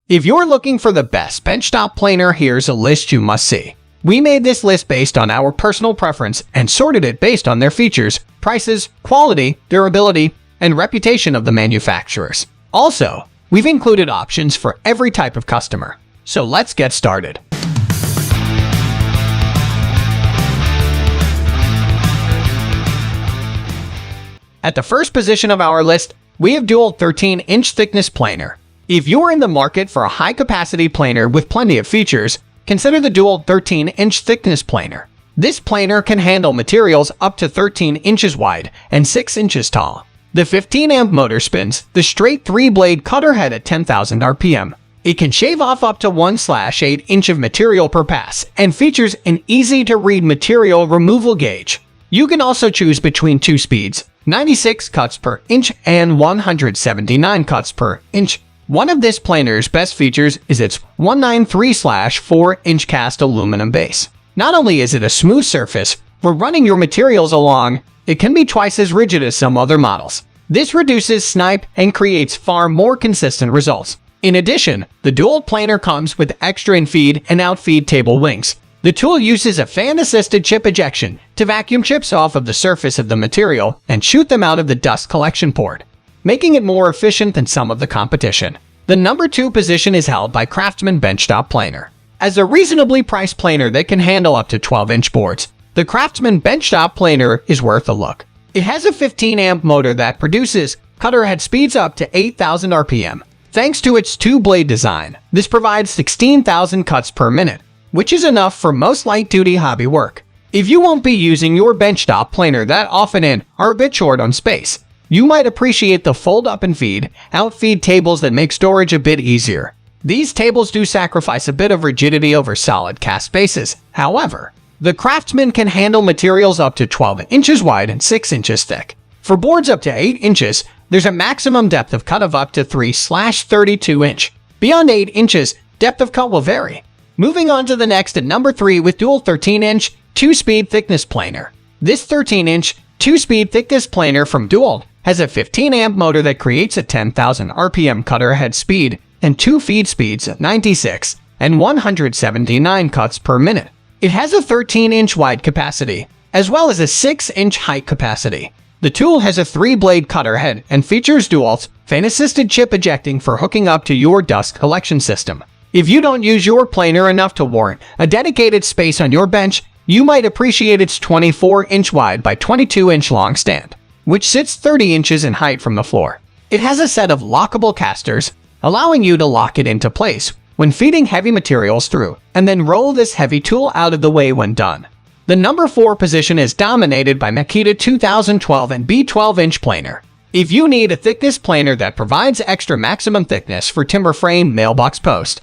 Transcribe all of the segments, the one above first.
If you're looking for the best benchtop planer, here's a list you must see. We made this list based on our personal preference and sorted it based on their features, prices, quality, durability, and reputation of the manufacturers. Also, we've included options for every type of customer. So let's get started. At the first position of our list, we have DeWalt 13-inch thickness planer. If you're in the market for a high-capacity planer with plenty of features, consider the DeWalt 13-inch thickness planer. This planer can handle materials up to 13 inches wide and 6 inches tall. The 15-amp motor spins the straight 3-blade cutter head at 10,000 RPM. It can shave off up to 1/8 inch of material per pass and features an easy-to-read material removal gauge. You can also choose between two speeds, 96 cuts per inch and 179 cuts per inch. One of this planer's best features is its 193/4-inch cast aluminum base. Not only is it a smooth surface for running your materials along, it can be twice as rigid as some other models. This reduces snipe and creates far more consistent results. In addition, the DeWalt planer comes with extra in-feed and out-feed table wings. The tool uses a fan-assisted chip ejection to vacuum chips off of the surface of the material and shoot them out of the dust collection port, making it more efficient than some of the competition. The number 2 position is held by CRAFTSMAN Benchtop Planer. As a reasonably priced planer that can handle up to 12-inch boards, the CRAFTSMAN Benchtop Planer is worth a look. It has a 15-amp motor that produces cutter head speeds up to 8,000 RPM. Thanks to its 2-blade design, this provides 16,000 cuts per minute, which is enough for most light-duty hobby work. If you won't be using your benchtop planer that often and are a bit short on space, you might appreciate the fold-up and feed, out-feed tables that make storage a bit easier. These tables do sacrifice a bit of rigidity over solid cast bases. However, the CRAFTSMAN can handle materials up to 12 inches wide and 6 inches thick. For boards up to 8 inches, there's a maximum depth of cut of up to 3/32 inch. Beyond 8 inches, depth of cut will vary. Moving on to the next at number 3 with DeWalt 13-inch 2-speed thickness planer. This 13-inch 2-speed thickness planer from DeWalt has a 15-amp motor that creates a 10,000 RPM cutter head speed and 2 feed speeds at 96 and 179 cuts per minute. It has a 13-inch wide capacity, as well as a 6-inch height capacity. The tool has a 3-blade cutter head and features DeWalt's fan-assisted chip ejecting for hooking up to your dust collection system. If you don't use your planer enough to warrant a dedicated space on your bench, you might appreciate its 24-inch wide by 22-inch long stand, which sits 30 inches in height from the floor. It has a set of lockable casters, allowing you to lock it into place when feeding heavy materials through, and then roll this heavy tool out of the way when done. The number 4 position is dominated by Makita 2012 and B12-inch planer. If you need a thickness planer that provides extra maximum thickness for timber frame, mailbox post,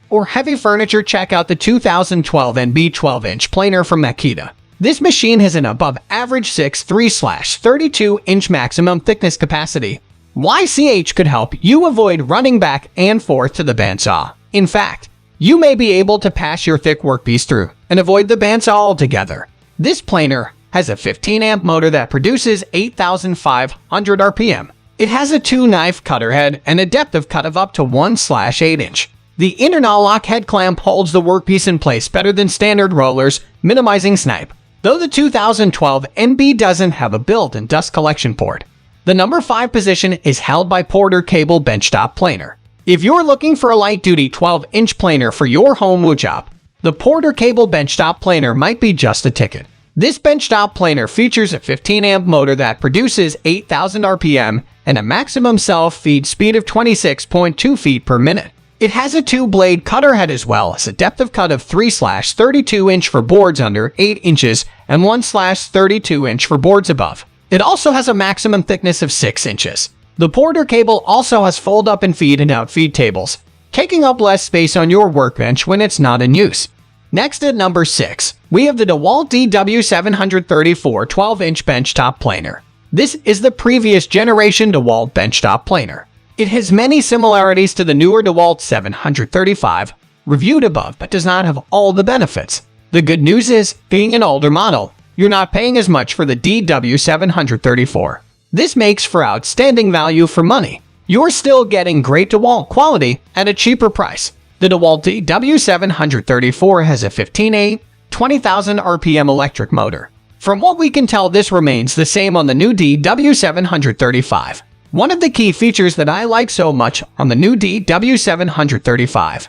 or heavy furniture, check out the 2012 and B12-inch planer from Makita. This machine has an above-average 6/3/32 inch maximum thickness capacity. YCH could help you avoid running back and forth to the bandsaw. In fact, you may be able to pass your thick workpiece through and avoid the bandsaw altogether. This planer has a 15-amp motor that produces 8,500 RPM. It has a 2-knife cutter head and a depth of cut of up to 1/8 inch. The interlock head clamp holds the workpiece in place better than standard rollers, minimizing snipe, though the 2012 NB doesn't have a built-in dust collection port. The number 5 position is held by POWERTEC Cable Benchtop Planer. If you're looking for a light-duty 12-inch planer for your home wood shop, the POWERTEC Cable Benchtop Planer might be just a ticket. This benchtop planer features a 15-amp motor that produces 8,000 RPM and a maximum self-feed speed of 26.2 feet per minute. It has a 2-blade cutter head as well as a depth of cut of 3/32 inch for boards under 8 inches and 1/32 inch for boards above. It also has a maximum thickness of 6 inches. The POWERTEC cable also has fold-up and feed and out-feed tables, taking up less space on your workbench when it's not in use. Next at number 6, we have the DeWalt DW734 12-inch benchtop planer. This is the previous generation DeWalt benchtop planer. It has many similarities to the newer DeWalt 735, reviewed above, but does not have all the benefits. The good news is, being an older model, you're not paying as much for the DW734. This makes for outstanding value for money. you're still getting great DeWalt quality at a cheaper price. The DeWalt DW734 has a 15A, 20,000 RPM electric motor. From what we can tell, this remains the same on the new DW735. One of the key features that I like so much on the new DW735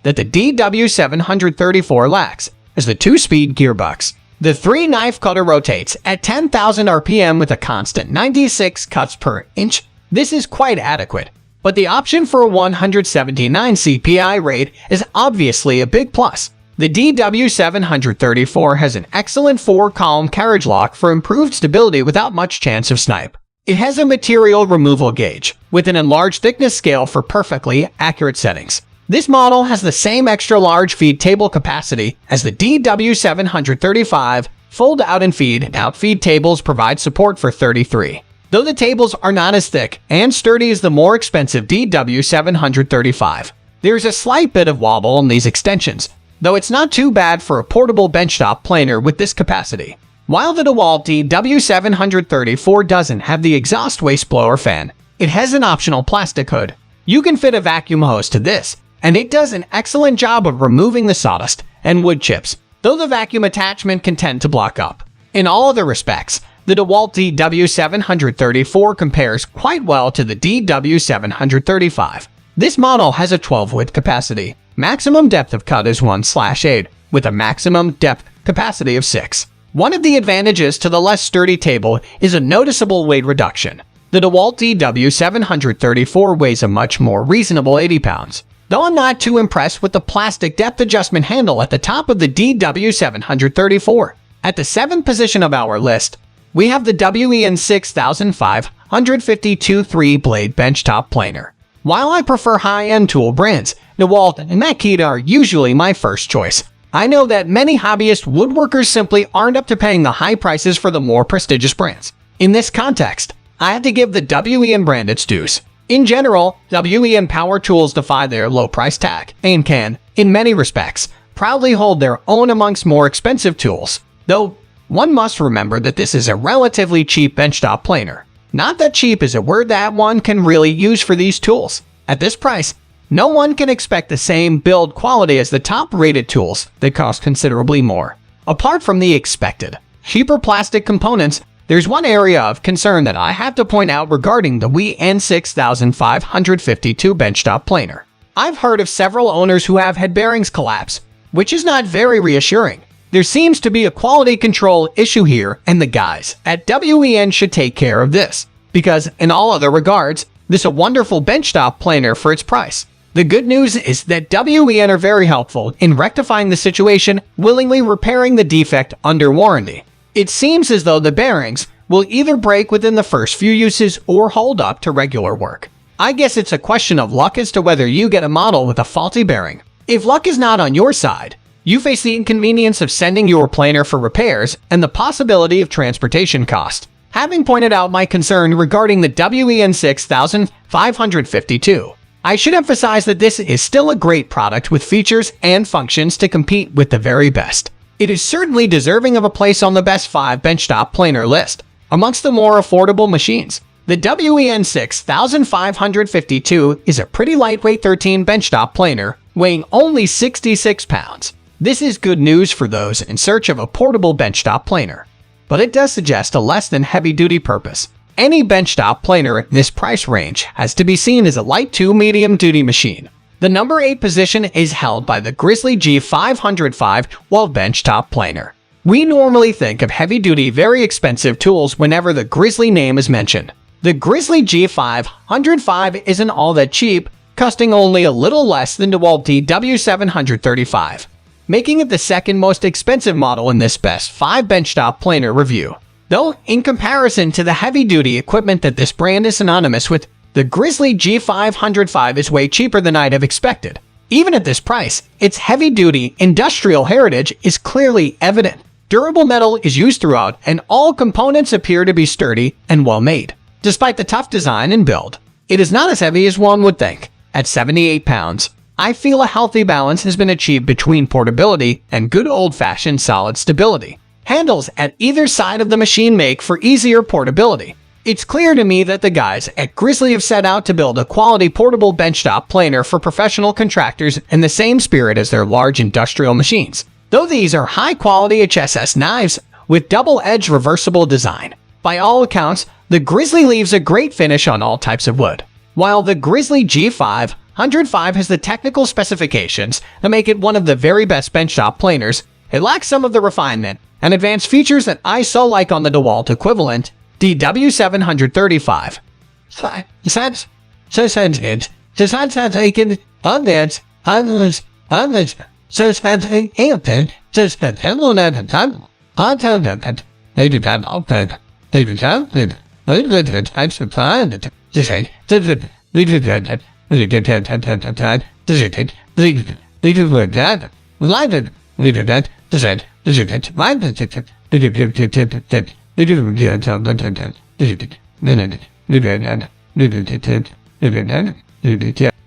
that the DW734 lacks is the 2-speed gearbox. The 3-knife cutter rotates at 10,000 RPM with a constant 96 cuts per inch. This is quite adequate, but the option for a 179 CPI rate is obviously a big plus. The DW734 has an excellent 4-column carriage lock for improved stability without much chance of snipe. It has a material removal gauge with an enlarged thickness scale for perfectly accurate settings. This model has the same extra-large feed table capacity as the DW735. Fold-out and feed-out feed tables provide support for 33. Though the tables are not as thick and sturdy as the more expensive DW735. There's a slight bit of wobble on these extensions, though it's not too bad for a portable benchtop planer with this capacity. While the DeWalt DW734 doesn't have the exhaust waste blower fan, it has an optional plastic hood. You can fit a vacuum hose to this, and it does an excellent job of removing the sawdust and wood chips, though the vacuum attachment can tend to block up. In all other respects, the DeWalt DW734 compares quite well to the DW735. This model has a 12-width capacity. Maximum depth of cut is 1/8, with a maximum depth capacity of 6. One of the advantages to the less sturdy table is a noticeable weight reduction. The DeWalt DW734 weighs a much more reasonable 80 pounds. Though I'm not too impressed with the plastic depth adjustment handle at the top of the DW734. At the 7th position of our list, we have the WEN6552 3-blade benchtop planer. While I prefer high-end tool brands, DeWalt and Makita are usually my first choice. I know that many hobbyist woodworkers simply aren't up to paying the high prices for the more prestigious brands. In this context, I have to give the WEN brand its dues. In general, WEN power tools defy their low price tag and can, in many respects, proudly hold their own amongst more expensive tools. Though, one must remember that this is a relatively cheap benchtop planer. Not that cheap is a word that one can really use for these tools. At this price, no one can expect the same build quality as the top-rated tools that cost considerably more. Apart from the expected cheaper plastic components, there's one area of concern that I have to point out regarding the WEN6552 benchtop planer. I've heard of several owners who have had bearings collapse, which is not very reassuring. There seems to be a quality control issue here, and the guys at WEN should take care of this, because in all other regards, this is a wonderful benchtop planer for its price. The good news is that WEN are very helpful in rectifying the situation, willingly repairing the defect under warranty. It seems as though the bearings will either break within the first few uses or hold up to regular work. I guess it's a question of luck as to whether you get a model with a faulty bearing. If luck is not on your side, you face the inconvenience of sending your planer for repairs and the possibility of transportation cost. Having pointed out my concern regarding the WEN6552, I should emphasize that this is still a great product with features and functions to compete with the very best. It is certainly deserving of a place on the best 5 benchtop planer list. Amongst the more affordable machines, the WEN6552 is a pretty lightweight 13 benchtop planer, weighing only 66 pounds. This is good news for those in search of a portable benchtop planer, but it does suggest a less than heavy-duty purpose. Any benchtop planer in this price range has to be seen as a light to medium-duty machine. The number 8 position is held by the Grizzly G505 Wall benchtop planer. We normally think of heavy-duty, very expensive tools whenever the Grizzly name is mentioned. The Grizzly G505 isn't all that cheap, costing only a little less than DeWalt DW735, making it the second most expensive model in this best 5 benchtop planer review. Though, in comparison to the heavy-duty equipment that this brand is synonymous with, the Grizzly G505 is way cheaper than I'd have expected. Even at this price, its heavy-duty industrial heritage is clearly evident. Durable metal is used throughout, and all components appear to be sturdy and well-made. Despite the tough design and build, it is not as heavy as one would think. At 78 pounds, I feel a healthy balance has been achieved between portability and good old-fashioned solid stability. Handles at either side of the machine make for easier portability. It's clear to me that the guys at Grizzly have set out to build a quality portable benchtop planer for professional contractors in the same spirit as their large industrial machines. Though these are high-quality HSS knives with double-edged reversible design, by all accounts, the Grizzly leaves a great finish on all types of wood. While the Grizzly G505 has the technical specifications that make it one of the very best benchtop planers, it lacks some of the refinement and advanced features that I so like on the DeWalt equivalent, DW735.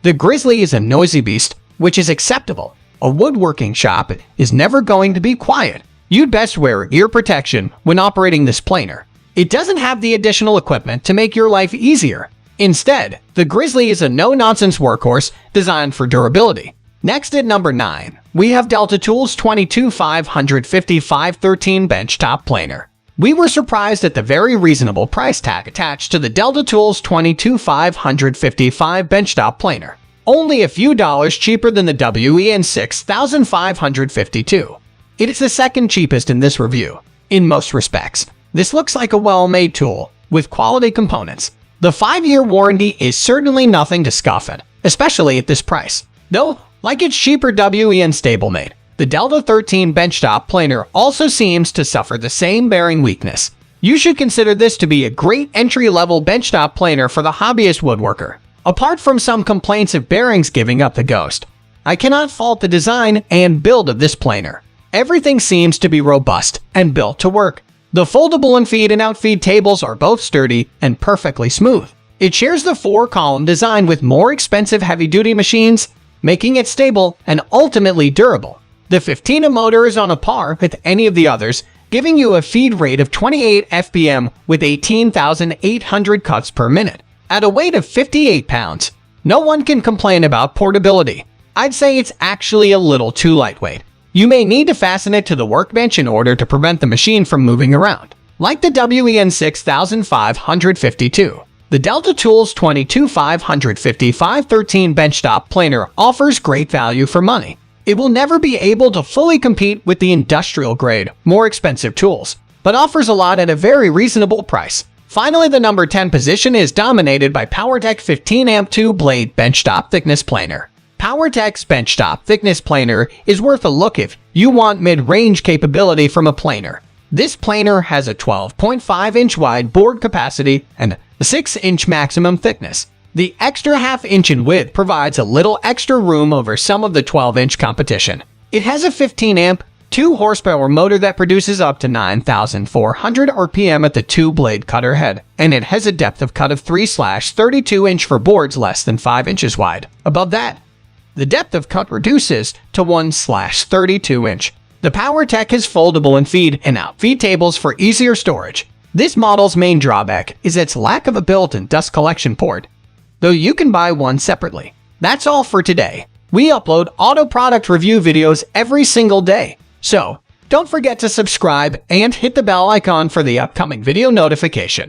The Grizzly is a noisy beast, which is acceptable. A woodworking shop is never going to be quiet. You'd best wear ear protection when operating this planer. It doesn't have the additional equipment to make your life easier. Instead, the Grizzly is a no-nonsense workhorse designed for durability. Next at number 9, we have Delta Tools 22-550-513 Benchtop Planer. We were surprised at the very reasonable price tag attached to the Delta Tools 22-555 Benchtop Planer. Only a few dollars cheaper than the WEN 6552. It is the second cheapest in this review. In most respects, this looks like a well-made tool with quality components. The 5-year warranty is certainly nothing to scoff at, especially at this price. Though, like its cheaper WEN stablemate, the Delta 13 Benchtop Planer also seems to suffer the same bearing weakness. You should consider this to be a great entry-level benchtop planer for the hobbyist woodworker. Apart from some complaints of bearings giving up the ghost, I cannot fault the design and build of this planer. Everything seems to be robust and built to work. The foldable and feed and outfeed tables are both sturdy and perfectly smooth. It shares the 4-column design with more expensive heavy-duty machines, making it stable and ultimately durable. The 15A motor is on a par with any of the others, giving you a feed rate of 28 FPM with 18,800 cuts per minute. At a weight of 58 pounds, no one can complain about portability. I'd say it's actually a little too lightweight. You may need to fasten it to the workbench in order to prevent the machine from moving around. Like the WEN 6552, the Delta Tools 22-550-513 Benchtop Planer offers great value for money. It will never be able to fully compete with the industrial-grade, more expensive tools, but offers a lot at a very reasonable price. Finally, the number 10 position is dominated by POWERTEC 15-amp 2-blade benchtop thickness planer. POWERTEC's benchtop thickness planer is worth a look if you want mid-range capability from a planer. This planer has a 12.5-inch wide board capacity and a 6-inch maximum thickness. The extra half-inch in width provides a little extra room over some of the 12-inch competition. It has a 15-amp, 2-horsepower motor that produces up to 9,400 RPM at the 2-blade cutter head, and it has a depth of cut of 3/32 inch for boards less than 5 inches wide. Above that, the depth of cut reduces to 1/32 inch. The POWERTEC has foldable and feed and outfeed tables for easier storage. This model's main drawback is its lack of a built-in dust collection port, though you can buy one separately. That's all for today. We upload auto product review videos every single day, so don't forget to subscribe and hit the bell icon for the upcoming video notification.